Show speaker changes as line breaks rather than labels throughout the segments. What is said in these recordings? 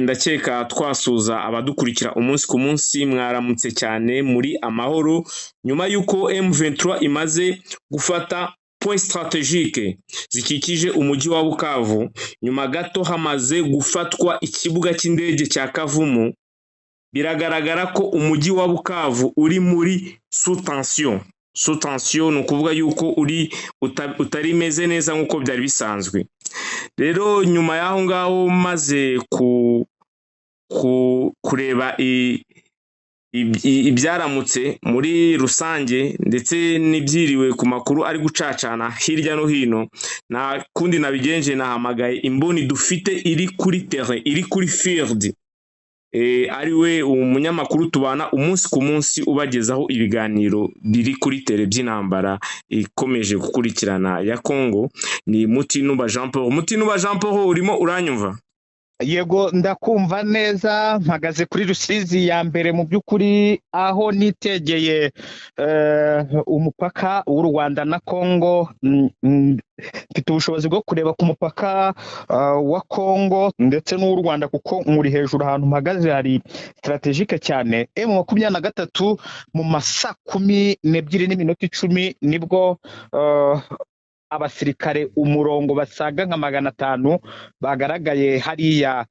ndakeka twasuza abadukurikira umunsi ku munsi mwaramutse cyane muri amahoro nyuma y'uko M23 imaze gufata point stratégique zikikije umujyi wa Bukavu nyuma gato hamaze gufatwa ikibuga cy'indege cya Kavumu biragaragara ko umujyi wa Bukavu uri muri sous tension ni ukuvuga yuko utari meze neza nk'uko byari bisanzwe. Rero nyuma y'aho ngaho maze kureba ibyaramutse muri rusange ndetse n'ibyiriwe ku makuru ari gucacana hirya no hino, na kundi nabigenje nahamagaye imboni dufite iri kuri terrain, iri kuri field, ari we umunyamakuru tubana umunsi ku munsi ubagezaho ibiganiro biri kuri tele by'intambara ikomeje gukurikirana ya Congo. Ni Mutinuba Jean Paul. Mutinuba Jean Paul, urimo uranyumva?
Yego ndakumva neza, mpagaze kuri Rusizi ya mbere mu by'ukuri aho nitegeye umupaka w'u Rwanda na Congo. Mfite ubushobozi bwo kureba ku mupaka wa Congo ndetse n'u Rwanda kuko muri hejuru ahantu mpagaze hari strategique cyane. M23 mu masa 12:10 nibwo abasirikare umurongo basaga nka 500 bagaragaye hariya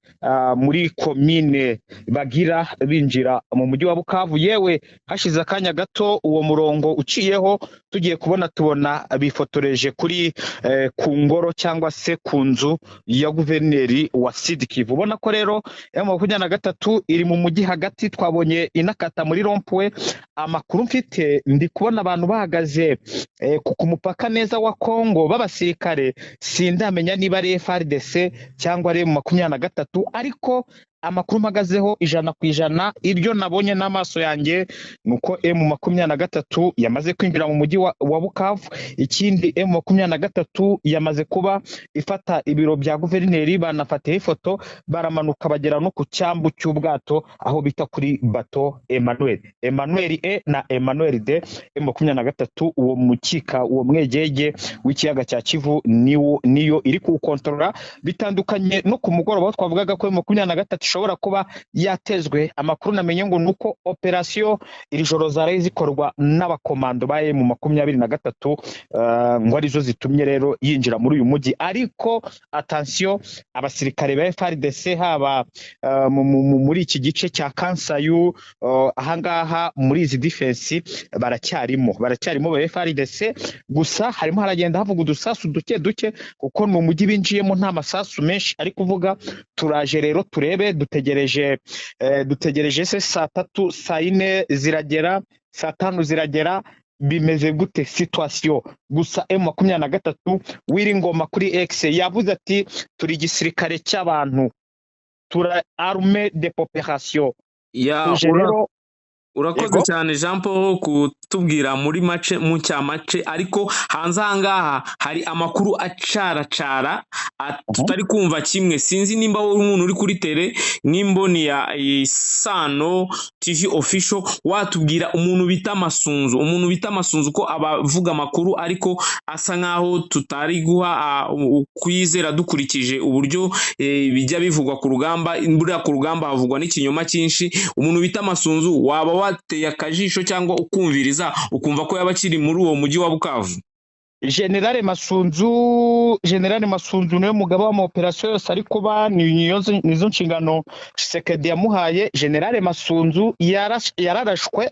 muri komine Bagira binjira mu mujyi wa Bukavu. Yewe hashize akanya gato uwo murongo uciyeho tugiye tubona bifotoreje kuri ku ngoro cyangwa se ku nzu ya guverineri wa Sud Kivu. Ubona ko rero M23 iri mu mujyi hagati. Twabonye inakata muri rompwe. Amakuru mfite ndi kubona abantu bahagaze ku mupaka neza wa Congo b'abasirikare, sindamenya niba ari FARDC cyangwa ari M23, ariko amakuru mpagazeho 100% iryo nabonye n'amaso yanjye nuko M23 yamaze kwinjira mu mujyi wa Bukavu. Ikindi M23 yamaze kuba ifata ibiro bya guverineri, banafatiye ifoto baramanuka bagera no ku cyambu cy'ubwato aho bita kuri bato Emmanuel E na Emmanuel D. M23 uwo mukika uwo mwegege w'ikiyaga cya Kivu niyo iri kukontorora, bitandukanye no ku mugoroba twavugaga ko M23 ishobora kuba yatezwe. Amakuru namenye ngo nuko operation iri joro zaraye zikorwa n'abakomando ba M23 ngo arizo zitumye rero yinjira muri uyu mujyi. Ariko attention, abasirikare ba FARDC haba muri iki gice cya Kansayu ahangaha muri izi defense baracyarimo ba FARDC, gusa harimo haragenda havuga udusasu duke kuko ni umujyi binjiyemo nta masasu menshi ari kuvuga. Turaje rero turebe, dutegereje se saa 3 saa 4 ziragera, saa 5 ziragera, bimeze gute situation? Gusa M23 Wiringoma kuri X yavuze ati turi gisirikare cy'abantu, tura armée de population.
Urakoze cyane Jean Paul kutubwira muri mace mu cyamace, ariko hanze ahangaha hari amakuru acaracara tutari kumva kimwe. Sinzi nimba uri umuntu uri kuri tele nk'imboni ya Sano TV official watubwira umuntu bita Masunzu ko abavuga amakuru ariko asa nkaho tutari guha kwizera dukurikije uburyo bijya bivugwa ku rugamba. Imbura ku rugamba havugwa n'ikinyoma cyinshi. Umuntu bita Masunzu waba wateye akajisho cyangwa ukumviriza ukumva ko yabakiri muri uwo mujyi wa Bukavu?
General Masunzu niwe mugaba wa operation yose, ariko nizo nshingano Tshisekedi yamuhaye. General Masunzu yararashwe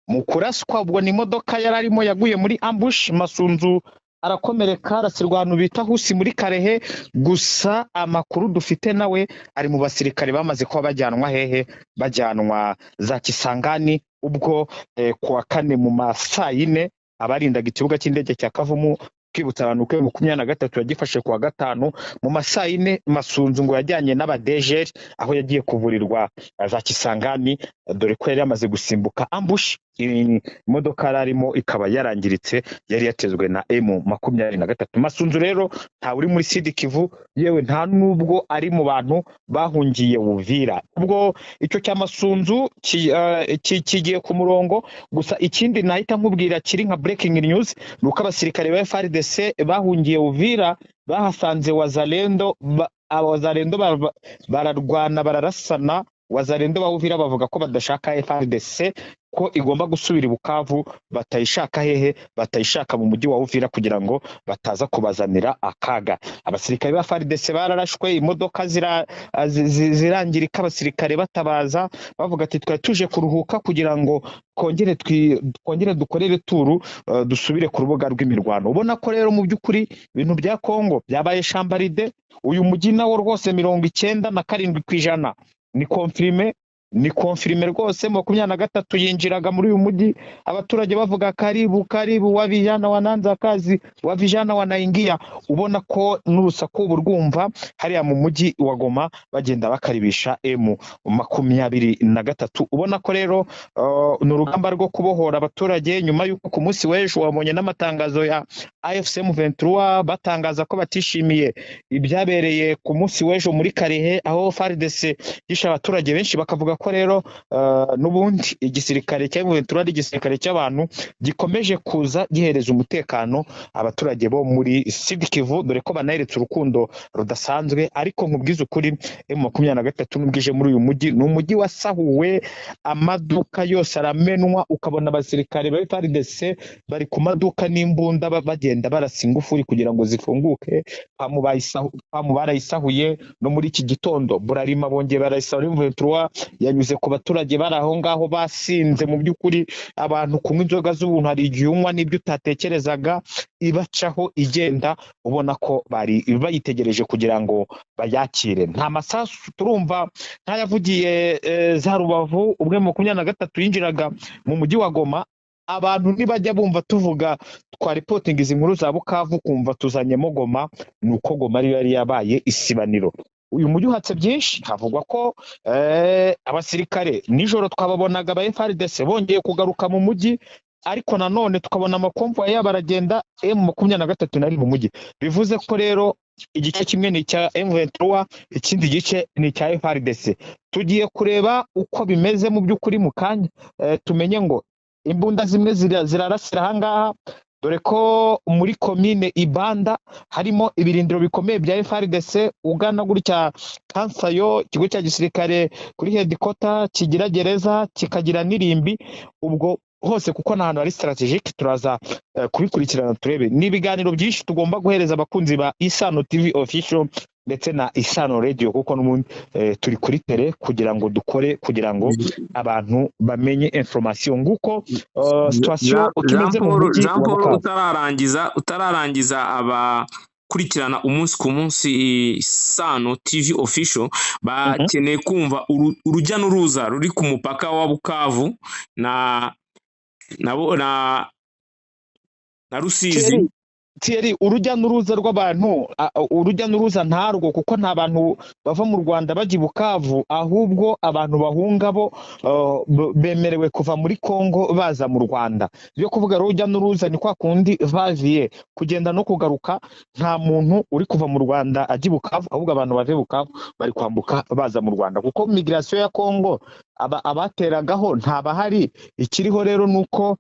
mu kuraswa, ubwo ni imodoka yararimo yaguye muri ambush. Masunzu arakomereka, arasirwa ahantu bita Husi muri Karehe. Gusa amakuru dufite nawe ari mu basirikare bamaze kuba bajyanwa bajyanwa za Kisangani, ubwo kuwa 4 mu masaa 4 abarindaga ikibuga cy'indege cya Kavumu. Kwibutsa abantu ko M23 yagifashe kuwa 5 mu masaa 4. Masunzu ngo yajyanye n'abadejeri aho yagiye kuvurirwa za Kisangani, dore ko yari yamaze gusimbuka ambush. Imodoka yarimo ikaba yarangiritse, yari yatezwe na M23. Masunzu rero nta uri muri Sud Kivu, yewe nta nubwo ari mu bantu bahungiye Uvira. Ubwo icyo cya Masunzu kigiye ku murongo. Gusa ikindi nahita nkubwira kiri nka breaking news nuko abasirikare ba FARDC bahungiye Uvira bahasanze wazalendo abazarendo bararwana bararasana, wazarendo ba Uvira bavuga ko badashaka FARDC, ko igomba gusubira i Bukavu, batayishaka hehe, batayishaka mu mujyi wa Uvira kugira ngo bataza kubazanira akaga. Abasirikare ba FARDC bararashwe, imodoka zirangirika, abasirikare batabaza bavuga ati twari tuje kuruhuka kugira ngo twongere dukorere turu dusubire ku rubuga rw'imirwano. Ubona ko rero mu by'ukuri ibintu bya Kongo byabaye chambaride. Uyu mujyi nawo rwose 97% ni confirme rwose. 23 yinjiraga muri uyu mujyi, abaturage bavuga karibu wa vijana wananza kazi, wa vijana wanaingia. Ubona ko n'urusaku burwumva hariya mu mujyi wa Goma bagenda bakaribisha M23. Ubona ko rero n'urugamba rwo kubohora abaturage, nyuma y'uko ku munsi w'ejo wabonye n'amatangazo ya AFC M23 batangaza ko batishimiye ibyabereye ku munsi w'ejo muri Karehe, aho FARDC yishe abaturage benshi, bakavuga ko rero n'ubundi igisirikare cya M23 ari igisirikare cy'abantu gikomeje kuza gihereza umutekano abaturage bo muri Sud Kivu, dore ko banayeretse urukundo rudasanzwe. Ariko nkubwiza ukuri M23 n'ubwije muri uyu mujyi, ni umujyi wasahuwe, amaduka yose aramenwa, ukabona abasirikare ba FARDC bari ku maduka n'imbunda bagenda barasa ingufuri kugira ngo zifunguke. Pamu barayisahuye no muri iki gitondo, Burarima bongeye barayisahura. M23 yanyuze ku baturage bari aho ngaho basinze, mu by'ukuri abantu kunywa inzoga z'ubuntu, hari igihe unywa n'ibyo utatekerezaga, ibacaho igenda, ubona ko bari bayitegereje kugira ngo bayakire. Nta masasu turumva ntayavugiye za Rubavu ubwo M23 yinjiraga mu mujyi wa Goma. Abantu nibajya bumva tuvuga twa reporting izi nkuru za Bukavu kumva tuzanyemo Goma, nuko Goma ariyo yari yabaye isibaniro. Uyu mujyi uhatse byinshi, havugwa ko abasirikare nijoro twababonaga ba FARDC bongeye kugaruka mu mujyi, ariko nanone tukabona amakomvoi y'abaragenda M23 nari mu mujyi. Bivuze ko rero igice kimwe ni cya M23, ikindi gice ni cya FARDC. Tugiye kureba uko bimeze mu by'ukuri mu kanya, tumenye ngo imbunda zimwe zirarasira ahangaha, dore ko muri komine Ibanda harimo ibirindiro bikomeye bya FARDC. Ugana gutya Kansayo, ikigo cya gisirikare kuri headquarter, kigira gereza, kikagira n'irimbi. Ubwo hose kuko na hantu hari strategic, turaza kubikurikirana turebe. Ni ibiganiro byinshi tugomba guhereza abakunzi ba Isano TV official ndetse na Isano Radio, kuko n'umuntu turi kuri tele kugira ngo dukore, kugira ngo abantu bamenye information nguko situation utumeze mu mujyi.
Jean Paul, utararangiza abakurikirana umunsi ku munsi Isano TV official bakeneye kumva urujya n'uruza ruri ku mupaka wa Bukavu na Rusizi.
Thierry, urujya n'uruza rw'abantu, urujya n'uruza ntarwo, kuko nta bantu bava mu Rwanda bajya i Bukavu, ahubwo abantu bahunga bo bemerewe kuva muri Kongo baza mu Rwanda. Byo kuvuga urujya n'uruza ni kwa kundi vaviye kugenda no kugaruka, nta muntu uri kuva mu Rwanda ajya i Bukavu, ahubwo abantu bave Bukavu bari kwambuka baza mu Rwanda, kuko migration ya Kongo abateragaho ntabahari. Ikiriho rero nuko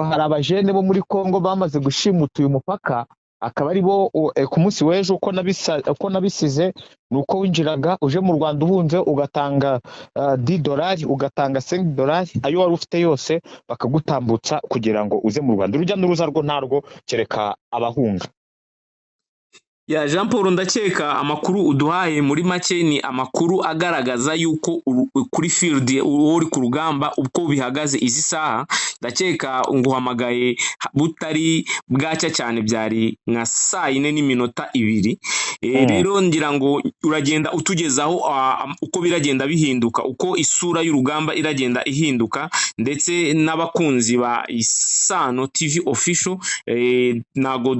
hari abajene bo muri Kongo bamaze gushimuta uyu mupaka, akaba ari bo ku munsi w'ejo uko nabisize, nuko winjiraga uje mu Rwanda uhunze ugatanga $10, ugatanga $5, ayo wari ufite yose bakagutambutsa kugira ngo uze mu Rwanda. Urujya n'uruza rwo ntarwo, kereka abahunga.
Ya Jean Paul, ndakeka amakuru uduhaye muri make ni amakuru agaragaza yuko kuri field uri ku rugamba uko bihagaze izi saha. Ndakeka nguhamagaye butari bwacya cyane, byari nka 4:02. Rero ngira ngo uragenda utugezaho uko biragenda bihinduka, uko isura y'urugamba iragenda ihinduka, ndetse n'abakunzi ba Isano TV official nago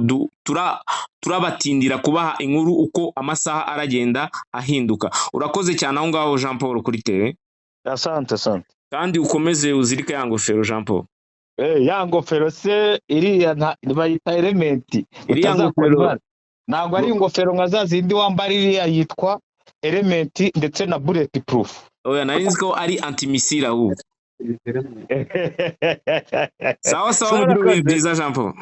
turabatindira kubaha inkuru uko amasaha aragenda ahinduka. Urakoze cyane aho ngaho Jean Paul kuri tele.
Asante.
Kandi ukomeze uzirika ya ngofero Jean Paul.
Ya ngofero se iriya bayita element.
Iriya ngofero
ntabwo ari ingofero nka za zindi wambara, iriya yitwa element ndetse na bullet proof.
Oya, nari nzi ko ari anti-missile ahubwo. Sawa mu byiza Jean Paul.